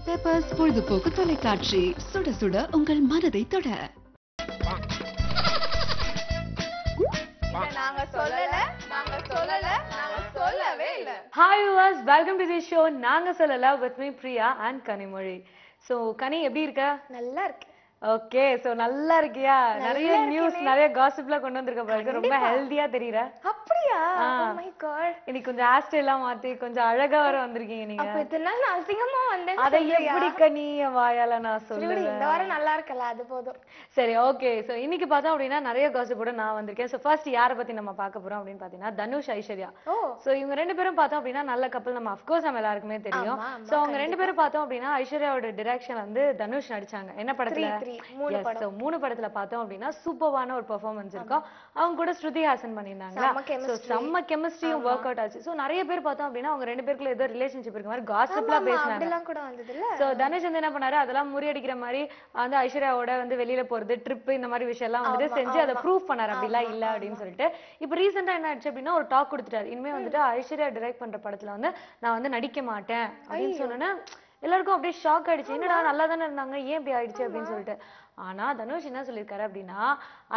Peppers பொழுதுபோக்கு தொலைக்காட்சி, சுட சுட உங்கள் மனதை தொட. Hi viewers, welcome to the show நாங்க சொல்லல with me Priya and Kanimozhi. So Kani எப்படி இருக்க? நல்லா இருக்கு. ஓகே, சோ நல்லா இருக்கியா? நிறைய நியூஸ், நிறைய காசிப்ல கொண்டு வந்திருக்க பாருங்க. ரொம்ப ஹெல்தியா தெரியற. அப்படியா? Oh my god. இன்னைக்கு கொஞ்சம் ஹேர் ஸ்டைல் எல்லாம் மாத்தி கொஞ்சம் அழகா வர வந்திருக்கீங்க நீங்க. அப்ப இதனால நான் அசிங்கமா வந்தேன். அத எப்படி கனி வாயால நான் சொல்லுவேன். இந்த வாரம் நல்லா இருக்கல, அது போதும். சரி, ஓகே. சோ இன்னைக்கு பார்த்தா அப்படினா நிறைய காசிப்போட நான் வந்திருக்கேன். சோ ஃபர்ஸ்ட் யார பத்தி நம்ம பார்க்க போறோம் அப்படினு பாத்தீனா தனுஷ் ஐஸ்வர்யா. சோ இவங்க ரெண்டு பேரும் பார்த்தோம் அப்படினா நல்ல கப்பல், நம்ம ஆஃப் கோர்ஸ் நம்ம எல்லாருக்குமே தெரியும். சோ அவங்க ரெண்டு பேரும் பார்த்தோம் அப்படினா ஐஸ்வர்யாவோட டைரக்ஷன் வந்து தனுஷ் நடிச்சாங்க. என்ன படத்துல? மூணு படத்துல பார்த்தோம் அப்படின்னா சூப்பரான ஒரு பெர்ஃபார்மன்ஸ் இருக்கும். அவங்க கூட ஸ்ருதி ஹாசன் பண்ணிருந்தாங்க. சோ செம்ம கெமிஸ்ட்ரியும் வொர்க் அவுட் ஆச்சு. சோ நிறைய பேர் பார்த்தோம் அப்படின்னா அவங்க ரெண்டு பேருக்குள்ள ஏதோ ரிலேஷன்ஷிப் இருக்க மாதிரி காசிப்ல பேசினாங்க. அதெல்லாம் கூட வந்ததுல. சோ தனுஷ் வந்து என்ன பண்ணாரு, அதெல்லாம் முறியடிக்கிற மாதிரி வந்து ஐஸ்வர்யாவோட வந்து வெளியில போறது, ட்ரிப், இந்த மாதிரி விஷயம் எல்லாம் வந்து செஞ்சு அதை ப்ரூவ் பண்ணாரு. அப்படிலாம் இல்ல அப்படின்னு சொல்லிட்டு இப்ப ரீசெண்டா என்ன ஆச்சு அப்படின்னா ஒரு டாக் கொடுத்துட்டாரு. இனிமே வந்துட்டு ஐஸ்வர்யா டைரக்ட் பண்ற படத்துல வந்து நான் வந்து நடிக்க மாட்டேன் அப்படின்னு சொன்னோன்னே எல்லாருக்கும் அப்படியே ஷாக் ஆயிடுச்சு. என்னடா நல்லா தானே இருந்தாங்க, ஏன் இப்படி ஆயிடுச்சு அப்படின்னு சொல்லிட்டு. ஆனா தனுஷ் என்ன சொல்லியிருக்காரு அப்படின்னா,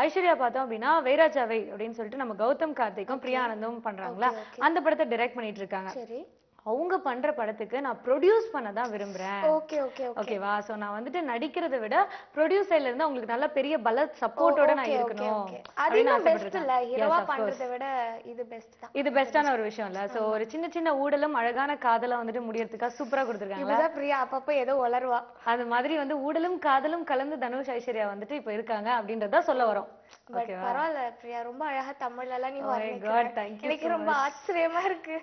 ஐஸ்வர்யா பார்த்தோம் அப்படின்னா வைராஜாவை அப்படின்னு சொல்லிட்டு நம்ம கௌதம் கார்த்திக்கும் பிரியா ஆனந்தும் பண்றாங்களா, அந்த படத்தை டைரக்ட் பண்ணிட்டு இருக்காங்க. அவங்க பண்ற படத்துக்கு நான் ப்ரொடியூஸ் பண்ண தான் விரும்புறேன். ஓகேவா? சோ நான் வந்துட்டு நடிக்கிறதை விட ப்ரொடியூஸ் சைடுல இருந்து உங்களுக்கு நல்ல பெரிய பல சப்போர்ட்டோட நான் இருக்கணும். அதுதான் பெஸ்ட் இல்ல, ஹீரோவா பண்றதை விட இது பெஸ்ட் தான். இது பெஸ்டான ஒரு விஷயம் இல்ல. சோ ஒரு சின்ன சின்ன ஊடலும் அழகான காதலும் வந்துட்டு முடியறதுக்கா சூப்பரா கொடுத்திருக்காங்க. இதுதான் பிரியா அப்பப்ப ஏதோ வளருவா. அது மாதிரி வந்து ஊடலும் காதலும் கலந்து தனுஷ் ஐஸ்வர்யா வந்துட்டு இப்ப இருக்காங்க அப்படின்றத சொல்ல வரோம். பரவாயில்ல பிரியா, ரொம்ப அழகா தமிழ்ல எல்லாம் நீ வர்ணிக்கிற. எனக்கு ரொம்ப ஆச்சரியமா இருக்கு.